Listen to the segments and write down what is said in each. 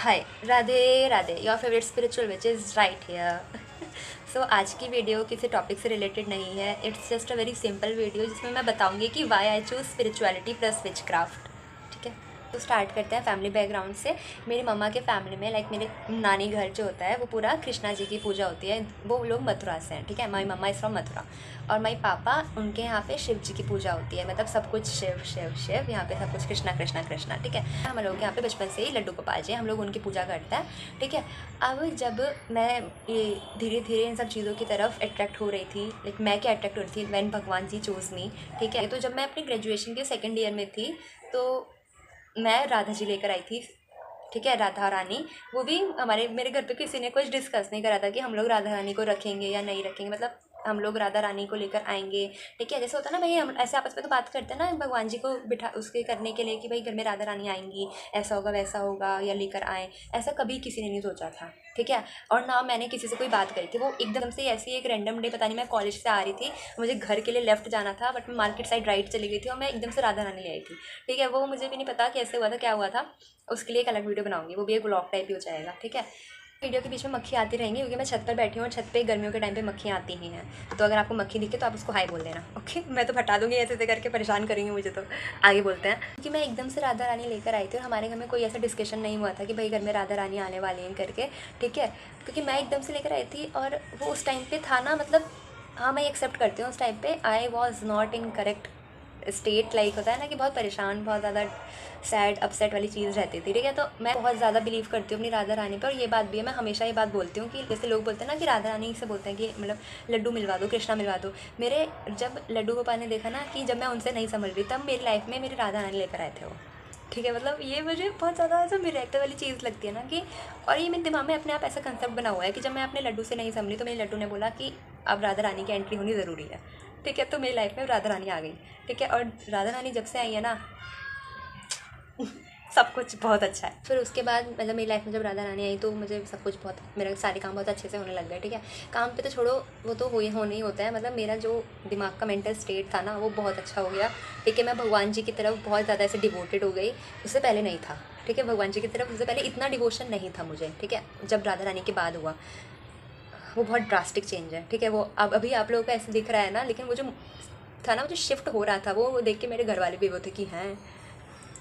Hi, Radhe Radhe, your favourite spiritual witch is right here. So आज की video किसी topic से रिलेटेड नहीं है। It's just a very simple video जिसमें मैं बताऊंगी कि why I choose spirituality plus witchcraft. ठीक है, तो स्टार्ट करते हैं फैमिली बैकग्राउंड से। मेरी मम्मा के फैमिली में मेरे नानी घर जो होता है वो पूरा कृष्णा जी की पूजा होती है। वो लोग मथुरा से हैं। ठीक है, माई मम्मा इज़ फ्रॉम मथुरा और माई पापा उनके यहाँ पे शिव जी की पूजा होती है। मतलब सब कुछ शिव शिव शिव, यहाँ पे सब कुछ कृष्णा कृष्णा कृष्णा। ठीक है, हम लोग यहाँ पे बचपन से ही लड्डू गोपाल जी हम लोग उनकी पूजा करते हैं। ठीक है, अब जब मैं ये धीरे धीरे इन सब चीज़ों की तरफ अट्रैक्ट हो रही थी, लाइक मैं क्या अट्रैक्ट हो रही थी, वैन भगवान जी चूज़ मी। ठीक है, तो जब मैं अपनी ग्रेजुएशन के सेकेंड ईयर में थी तो मैं राधा जी लेकर आई थी। ठीक है, राधा रानी। वो भी मेरे घर पे किसी ने कुछ डिस्कस नहीं करा था कि हम लोग राधा रानी को रखेंगे या नहीं रखेंगे। मतलब हम लोग राधा रानी को लेकर आएंगे। ठीक है, जैसे होता है ना भाई, हम ऐसे आपस में तो बात करते हैं ना भगवान जी को बिठा उसके करने के लिए कि भाई घर में राधा रानी आएंगी, ऐसा होगा वैसा होगा या लेकर आएँ। ऐसा कभी किसी ने नहीं सोचा था। ठीक है, और ना मैंने किसी से कोई बात करी थी। वो एकदम से ऐसी एक रैंडम डे, पता नहीं मैं कॉलेज से आ रही थी, मुझे घर के लिए लेफ्ट जाना था बट मैं मार्केट साइड राइट चली गई थी और मैं एकदम से राधा रानी ले आई थी। ठीक है, वो मुझे भी नहीं पता कैसे हुआ था, क्या हुआ था। उसके लिए एक अलग वीडियो बनाऊंगी, वो भी एक ब्लॉग टाइप ही हो जाएगा। ठीक है, वीडियो के बीच में मक्खी आती रहेंगी क्योंकि मैं छत पर बैठी हूँ और छत पे गर्मियों के टाइम पे मक्खियाँ आती ही हैं। तो अगर आपको मक्खी दिखे तो आप उसको हाई बोल देना। ओके, मैं तो हटा दूंगी, ऐसे ऐसे करके परेशान करेंगे मुझे। तो आगे बोलते हैं कि मैं एकदम से राधा रानी लेकर आई थी और हमारे घर में कोई ऐसा डिस्कशन नहीं हुआ था कि भाई घर में राधा रानी आने वाली हैं करके। ठीक है, क्योंकि मैं एकदम से लेकर आई थी और वो उस टाइम पे था ना, मतलब हाँ मैं एक्सेप्ट करती हूँ उस टाइम पे I was not in correct state. Like होता है ना कि बहुत परेशान, बहुत ज़्यादा सैड अपसेट वाली चीज़ रहती थी। ठीक है, तो मैं बहुत ज़्यादा बिलीव करती हूँ अपनी राधा रानी पर। और ये बात भी है, मैं हमेशा ये बात बोलती हूँ कि जैसे लोग बोलते हैं ना कि राधा रानी से बोलते हैं कि मतलब लड्डू मिलवा दो, कृष्णा मिलवा दो। मेरे जब लड्डू गोपाल ने देखा ना कि जब मैं उनसे नहीं समझ रही, तब मेरी लाइफ में मेरी राधा रानी लेकर आए थे वो। ठीक है, मतलब ये मुझे बहुत ज़्यादा ऐसा मिरेकल वाली चीज़ लगती है ना कि, और ये मेरे दिमाग में अपने आप ऐसा कंसेप्ट बना हुआ है कि जब मैं अपने लड्डू से नहीं समझी तो मेरे लड्डू ने बोला कि अब राधा रानी की एंट्री होनी ज़रूरी है। ठीक है, तो मेरी लाइफ में राधा रानी आ गई। ठीक है, और राधा रानी जब से आई है ना सब कुछ बहुत अच्छा है। फिर उसके बाद मतलब मेरी लाइफ में जब राधा रानी आई तो मुझे सब कुछ बहुत, मेरे सारे काम बहुत अच्छे से होने लग गए। ठीक है, काम पे तो छोड़ो, वो तो होने ही होता है। मतलब मेरा जो दिमाग का मेंटल स्टेट था ना वो बहुत अच्छा हो गया। ठीक है, मैं भगवान जी की तरफ बहुत ज़्यादा ऐसे डिवोटेड हो गई, उससे पहले नहीं था। ठीक है, भगवान जी की तरफ उससे पहले इतना डिवोशन नहीं था मुझे। ठीक है, जब राधा रानी के बाद हुआ वो बहुत ड्रास्टिक चेंज है। ठीक है, वो अब अभी आप लोगों को ऐसे दिख रहा है ना, लेकिन वो जो था ना, वो जो शिफ्ट हो रहा था वो देख के मेरे घर वाले भी वो थे कि हैं।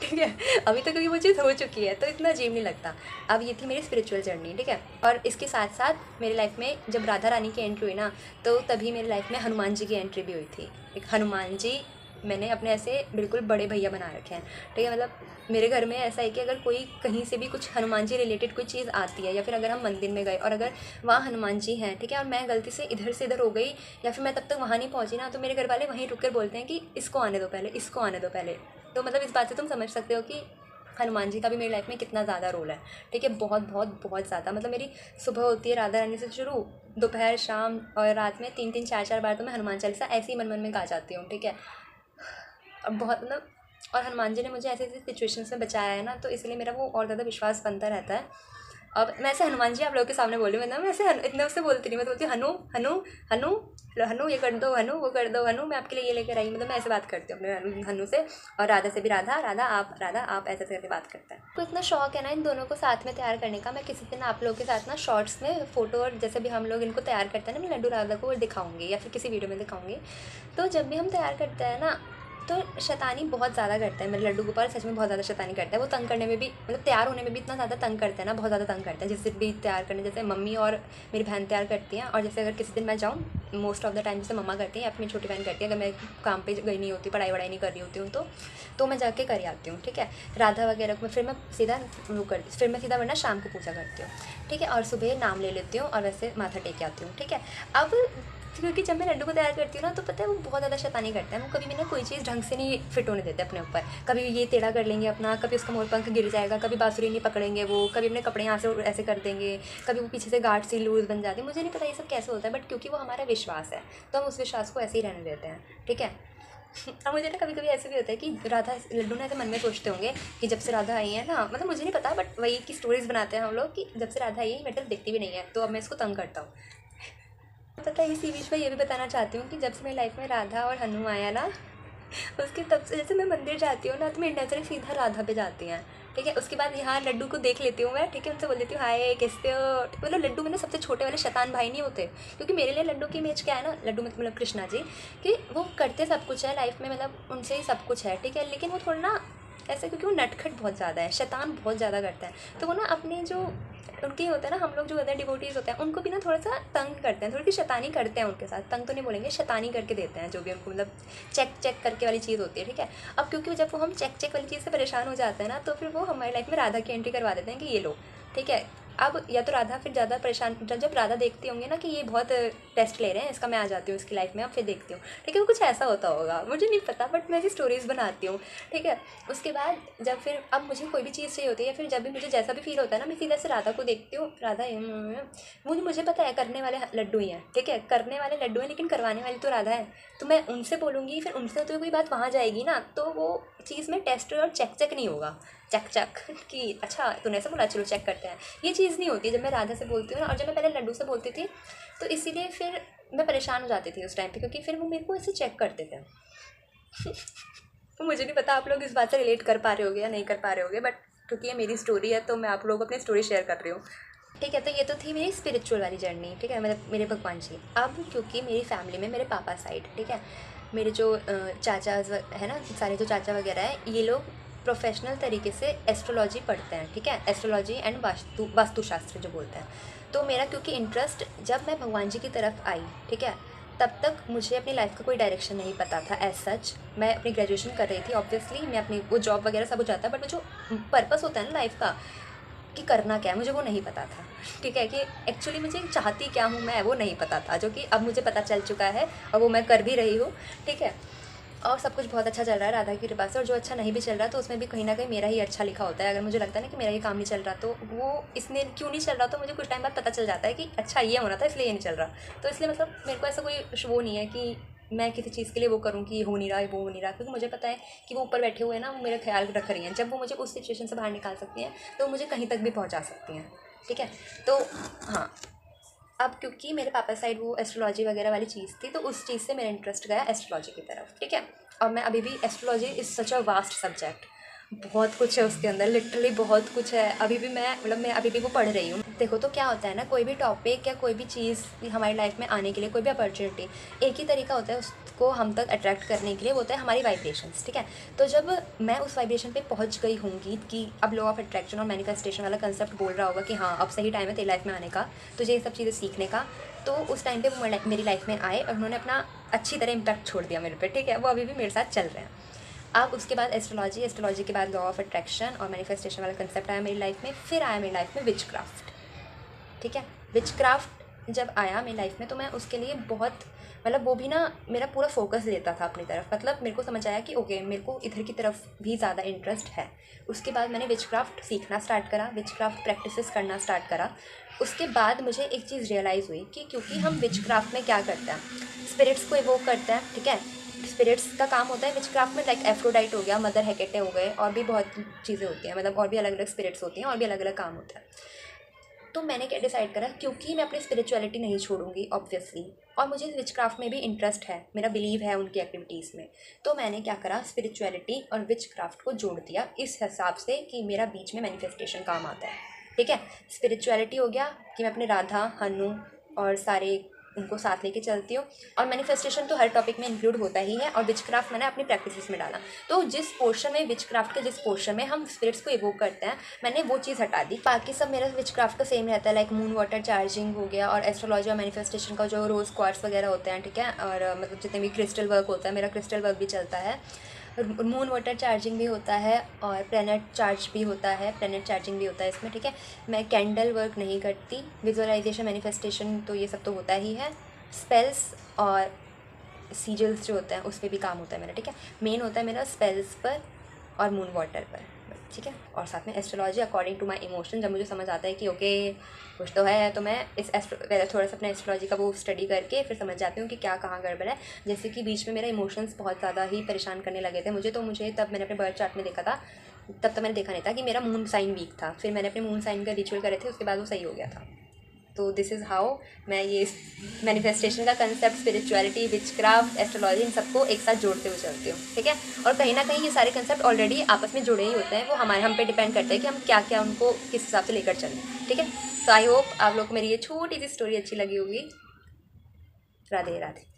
ठीक है, अभी तो क्योंकि वो चीज़ हो चुकी है तो इतना अजीब नहीं लगता। अब ये थी मेरी स्पिरिचुअल जर्नी। ठीक है, और इसके साथ साथ मेरी लाइफ में जब राधा रानी की एंट्री हुई ना, तो तभी मेरी लाइफ में हनुमान जी की एंट्री भी हुई थी। एक हनुमान जी मैंने अपने ऐसे बिल्कुल बड़े भैया बना रखे हैं। ठीक है, मतलब मेरे घर में ऐसा है कि अगर कोई कहीं से भी कुछ हनुमान जी रिलेटेड कोई चीज़ आती है या फिर अगर हम मंदिर में गए और अगर वहाँ हनुमान जी हैं, ठीक है, और मैं गलती से इधर हो गई या फिर मैं तब तक वहाँ नहीं पहुँची ना, तो मेरे घर वाले वहीं रुक कर बोलते हैं कि इसको आने दो पहले, इसको आने दो पहले। तो मतलब इस बात से तुम समझ सकते हो कि हनुमान जी का भी मेरी लाइफ में कितना ज़्यादा रोल है। ठीक है, बहुत बहुत बहुत ज़्यादा। मतलब मेरी सुबह होती है राधा रानी से शुरू, दोपहर शाम और रात में 3 3 4 4 बार तो मैं हनुमान चालीसा ऐसे ही मन मन में गा जाती हूँ। ठीक है, अब बहुत मतलब, और हनुमान जी ने मुझे ऐसे ऐसे सिचुएशंस में बचाया है ना, तो इसलिए मेरा वो और ज़्यादा विश्वास बनता रहता है। अब मैं ऐसे हनुमान जी आप लोगों के सामने बोल रही हूँ, मतलब मैं ऐसे इतने उससे बोलती नहीं, मैं तो बोलती हूँ हनु हनु हनु हनु ये कर दो, हनु वो कर दो, हनु मैं आपके लिए ये लेकर आई। मतलब मैं ऐसे बात करती हूँ अपने हनु से। और राधा से भी राधा राधा आप ऐसे करके बात करते हैं। तो इतना शौक है ना इन दोनों को साथ में तैयार करने का। मैं किसी दिन आप लोगों के साथ ना शॉर्ट्स में फ़ोटो, और जैसे भी हम लोग इनको तैयार करते हैं ना, मैं लड्डू राधा को दिखाऊंगी या फिर किसी वीडियो में दिखाऊंगी। तो जब भी हम तैयार करते हैं ना तो शैतानी बहुत ज़्यादा करता है। मेरे लड्डू गोपाल सच में बहुत ज़्यादा शैतानी करता है। वो तंग करने में भी, मतलब तैयार होने में भी इतना ज़्यादा तंग करते हैं ना, बहुत ज़्यादा तंग करते हैं। जैसे भी तैयार करने, जैसे मम्मी और मेरी बहन तैयार करती हैं, और जैसे अगर किसी दिन मैं जाऊँ, मोस्ट ऑफ द टाइम जैसे मम्मा करती हैं या फिर मेरी छोटी बहन करती है, अगर मैं काम पे गई नहीं होती, पढ़ाई वढ़ाई नहीं कर रही होती हूँ तो मैं जाके कर आती हूँ। ठीक है, राधा वगैरह को फिर मैं सीधा वो करती, फिर मैं सीधा वरना शाम को पूजा करती हूँ। ठीक है, और सुबह नाम ले लेती हूँ और वैसे माथा टेक के आती हूँ। ठीक है, अब क्योंकि जब मैं लड्डू को तैयार करती हूँ ना, तो पता है वो बहुत ज़्यादा शैतानी करता है। वो कभी भी ना कोई चीज़ ढंग से नहीं फिट होने देते अपने ऊपर। कभी ये टेढ़ा कर लेंगे अपना, कभी उसका मोरपंख गिर जाएगा, कभी बांसुरी नहीं पकड़ेंगे वो, कभी अपने कपड़े यहाँ से ऐसे कर देंगे, कभी वो पीछे से गार्ड सी लूज़ बन जाती है। मुझे नहीं पता ये सब कैसे होता है, बट क्योंकि वो हमारा विश्वास है तो हम उस विश्वास को ऐसे ही रहने देते हैं। ठीक है, अब मुझे ना कभी कभी ऐसे भी होता है कि राधा लड्डू ने ऐसे मन में सोचते होंगे कि जब से राधा आई है ना, मतलब मुझे नहीं पता, बट वही की स्टोरीज़ बनाते हैं हम लोग कि जब से राधा आई है मेरे तरफ दिखती भी नहीं है, तो अब मैं इसको तंग करता हूँ। पता है, इसी बीच में ये भी बताना चाहती हूँ कि जब से मेरी लाइफ में राधा और हनु आया ना, उसके तब से जैसे मैं मंदिर जाती हूँ ना, तो मेरी नज़रें सीधा राधा पे जाती हैं। ठीक है। उसके बाद यहाँ लड्डू को देख लेती हूँ मैं, ठीक है, उनसे बोल देती हूँ हाय कैसे हो। मतलब लड्डू मतलब सबसे छोटे वाले शैतान भाई नहीं होते, क्योंकि मेरे लिए लड्डू की इमेज क्या है ना, लड्डू मतलब कृष्णा जी, कि वो करते सब कुछ है लाइफ में, मतलब उनसे ही सब कुछ है, ठीक है, लेकिन वो थोड़ा ना ऐसे, क्योंकि वो नटखट बहुत ज़्यादा है, शैतान बहुत ज़्यादा करता है, तो वो ना अपने जो उनके होता है ना, हम लोग जो होते हैं डिवोटीज होते हैं, उनको भी ना थोड़ा सा तंग करते हैं, थोड़ी सी शैतानी करते हैं उनके साथ, तंग तो नहीं बोलेंगे, शैतानी करके देते हैं जो भी उनको, मतलब चेक चेक करके वाली चीज़ होती है, ठीक है। अब क्योंकि जब वो हम चेक चेक वाली चीज़ से परेशान हो जाते हैं ना, तो फिर वो हमारी लाइफ में राधा की एंट्री करवा देते हैं कि ये लो, ठीक है। अब या तो राधा फिर ज़्यादा परेशान, जब राधा देखती होंगे ना कि ये बहुत टेस्ट ले रहे हैं, इसका मैं आ जाती हूँ इसकी लाइफ में, अब फिर देखती हूँ, ठीक है, वो कुछ ऐसा होता होगा, मुझे नहीं पता, बट मैं ऐसी स्टोरीज़ बनाती हूँ, ठीक है। उसके बाद जब फिर अब मुझे कोई भी चीज़ चाहिए होती है, या फिर जब भी मुझे जैसा भी फील होता है ना, मैं सीधा से राधा को देखती हूँ, राधा मुझे पता है करने वाले लड्डू ही हैं, ठीक है, करने वाले लड्डू हैं, लेकिन करवाने वाली तो राधा है, तो मैं उनसे बोलूँगी, फिर उनसे तो कोई बात वहाँ जाएगी ना, तो वो चीज़ में टेस्ट और चेक चेक नहीं होगा, चक चक कि अच्छा तूने ऐसा बोला, चलो चेक करते हैं, ये चीज़ नहीं होती जब मैं राधा से बोलती हूँ ना। और जब मैं पहले लड्डू से बोलती थी, तो इसीलिए फिर मैं परेशान हो जाती थी उस टाइम पे, क्योंकि फिर वो मेरे को ऐसे चेक करते थे। तो मुझे नहीं पता आप लोग इस बात से रिलेट कर पा रहे होगे या नहीं कर पा रहे होगे, बट क्योंकि ये मेरी स्टोरी है तो मैं आप लोगों को अपनी स्टोरी शेयर कर रही हूँ, ठीक है। तो ये तो थी मेरी स्पिरिचुअल वाली जर्नी, ठीक है, मतलब मेरे भगवान जी। अब क्योंकि मेरी फैमिली में मेरे पापा साइड, ठीक है, मेरे जो चाचा है ना, सारे जो चाचा वगैरह हैं, ये लोग प्रोफेशनल तरीके से एस्ट्रोलॉजी पढ़ते हैं, ठीक है, एस्ट्रोलॉजी एंड वास्तुशास्त्र जो बोलते हैं। तो मेरा क्योंकि इंटरेस्ट जब मैं भगवान जी की तरफ आई, ठीक है, तब तक मुझे अपनी लाइफ का कोई डायरेक्शन नहीं पता था एज सच। मैं अपनी ग्रेजुएशन कर रही थी, ऑब्वियसली मैं अपनी वो जॉब वगैरह सब हो जाता है, बट वो जो पर्पस होता है ना लाइफ का कि करना क्या है, मुझे वो नहीं पता था, ठीक है, कि एक्चुअली मुझे चाहती क्या हूँ मैं, वो नहीं पता था, जो कि अब मुझे पता चल चुका है और वो मैं कर भी रही हूँ, ठीक है। और सब कुछ बहुत अच्छा चल रहा है राधा की कृपा से, और जो अच्छा नहीं भी चल रहा तो उसमें भी कहीं ना कहीं मेरा ही अच्छा लिखा होता है। अगर मुझे लगता है ना कि मेरा ये काम नहीं चल रहा, तो वो इसने क्यों नहीं चल रहा, तो मुझे कुछ टाइम बाद पता चल जाता है कि अच्छा ये होना था इसलिए ये नहीं चल रहा। तो इसलिए मतलब मेरे को ऐसा कोई वो नहीं है कि मैं किसी चीज़ के लिए वो करूँ कि ये हो नहीं रहा, वो हो नहीं रहा, क्योंकि मुझे पता है कि वो ऊपर बैठे हुए हैं ना, वो मेरा ख्याल रख रही हैं। जब वो मुझे उस सिचुएशन से बाहर निकाल सकती हैं, तो वो मुझे कहीं तक भी पहुँचा सकती हैं, ठीक है। तो हाँ, अब क्योंकि मेरे पापा साइड वो एस्ट्रोलॉजी वगैरह वाली चीज़ थी, तो उस चीज़ से मेरा इंटरेस्ट गया एस्ट्रोलॉजी की तरफ, ठीक है। और मैं अभी भी, astrology is such a vast subject, बहुत कुछ है उसके अंदर, लिटरली बहुत कुछ है। अभी भी मैं अभी भी वो पढ़ रही हूँ। देखो तो क्या होता है ना, कोई भी टॉपिक या कोई भी चीज़ हमारी लाइफ में आने के लिए, कोई भी अपॉर्चुनिटी, एक ही तरीका होता है उसको हम तक अट्रैक्ट करने के लिए, वो होता है हमारी वाइब्रेशंस, ठीक है। तो जब मैं उस वाइब्रेशन पे पहुंच गई होंगी कि अब लॉ ऑफ अट्रैक्शन और मैनिफेस्टेशन वाला कंसेप्ट बोल रहा होगा कि हाँ अब सही टाइम है तेरी लाइफ में आने का, तुझे ये सब चीज़ें सीखने का, तो उस टाइम पे वो मेरी लाइफ में आए और उन्होंने अपना अच्छी तरह इम्पैक्ट छोड़ दिया मेरे पे, ठीक है। वो अभी भी मेरे साथ चल रहे हैं। अब उसके बाद एस्ट्रोलॉजी के बाद लॉ ऑफ अट्रैक्शन और मैनिफेस्टेशन वाला कंसेप्ट आया मेरी लाइफ में। फिर आया मेरी लाइफ में विचक्राफ्ट, ठीक है। विचक्राफ्ट जब आया मेरी लाइफ में, तो मैं उसके लिए बहुत, मतलब वो भी ना मेरा पूरा फोकस देता था अपनी तरफ, मतलब मेरे को समझ आया कि ओके मेरे को इधर की तरफ भी ज़्यादा इंटरेस्ट है। उसके बाद मैंने विचक्राफ्ट सीखना स्टार्ट करा, विचक्राफ्ट प्रैक्टिसेस करना स्टार्ट करा। उसके बाद मुझे एक चीज़ रियलाइज़ हुई कि क्योंकि हम विचक्राफ्ट में क्या करते हैं, स्पिरिट्स को इवोक करते हैं, ठीक है। स्पिरिट्स का काम होता है विचक्राफ्ट में, लाइक एफ्रोडाइट हो गया, मदर हेकेटे हो गए, और भी बहुत चीज़ें होती हैं, मतलब और भी अलग अलग स्पिरिट्स होती हैं और भी अलग अलग काम होता है। तो मैंने क्या डिसाइड करा, क्योंकि मैं अपनी स्पिरिचुअलिटी नहीं छोड़ूंगी ऑब्वियसली, और मुझे विचक्राफ्ट में भी इंटरेस्ट है, मेरा बिलीव है उनकी एक्टिविटीज़ में, तो मैंने क्या करा, स्पिरिचुअलिटी और विचक्राफ्ट को जोड़ दिया इस हिसाब से कि मेरा बीच में मैनिफेस्टेशन काम आता है, ठीक है। स्पिरिचुअलिटी हो गया कि मैं अपने राधा, हनु और सारे उनको साथ लेके चलती हूँ, और मैनिफेस्टेशन तो हर टॉपिक में इंक्लूड होता ही है, और विचक्राफ्ट मैंने अपनी प्रैक्टिसेस में डाला। तो जिस पोर्शन में विचक्राफ्ट के जिस पोर्शन में हम स्पिरिट्स को इवोक करते हैं, मैंने वो चीज़ हटा दी। बाकी सब मेरा विचक्राफ्ट का सेम रहता है, लाइक मून वाटर चार्जिंग हो गया, और एस्ट्रोलॉजी और मैनिफेस्टेशन का जो रोज़ क्वार्ट्स वगैरह होते हैं, ठीक है, और मतलब जितने भी क्रिस्टल वर्क होता है, मेरा क्रिस्टल वर्क भी चलता है, मून वाटर चार्जिंग भी होता है, और प्लैनेट चार्ज भी होता है, प्लैनेट चार्जिंग भी होता है इसमें, ठीक है। मैं कैंडल वर्क नहीं करती, विजुअलाइजेशन मैनिफेस्टेशन तो ये सब तो होता ही है, स्पेल्स और सीजल्स जो होते हैं उस पर भी काम होता है मेरा, ठीक है। मेन होता है मेरा स्पेल्स पर और मून वाटर पर, ठीक है, और साथ में astrology according to my emotion. जब मुझे समझ आता है कि ओके कुछ तो है, तो मैं इस थोड़ा सा अपने एस्ट्रोलॉजी का वो स्टडी करके फिर समझ जाती हूँ कि क्या कहाँ गड़बड़ है। जैसे कि बीच में मेरा इमोशंस बहुत ज़्यादा ही परेशान करने लगे थे मुझे, तो मुझे तब मैंने अपने बर्थ चार्ट में देखा था, तब मैंने देखा नहीं था कि मेरा मून साइन वीक था, फिर मैंने अपने मून साइन का रिचुअल करे थे, उसके बाद वो सही हो गया था। तो दिस इज़ हाउ मैं ये मैनिफेस्टेशन का कंसेप्ट, स्पिरिचुअलिटी, विचक्राफ्ट, एस्ट्रोलॉजी, इन सबको एक साथ जोड़ते हुए चलती हूँ, ठीक है। और कहीं ना कहीं ये सारे कंसेप्ट ऑलरेडी आपस में जुड़े ही होते हैं, वो हम पे डिपेंड करता है कि हम क्या क्या उनको किस हिसाब से लेकर चलें, ठीक है। तो आई होप आप लोग को मेरी ये छोटी सी स्टोरी अच्छी लगी होगी। राधे राधे।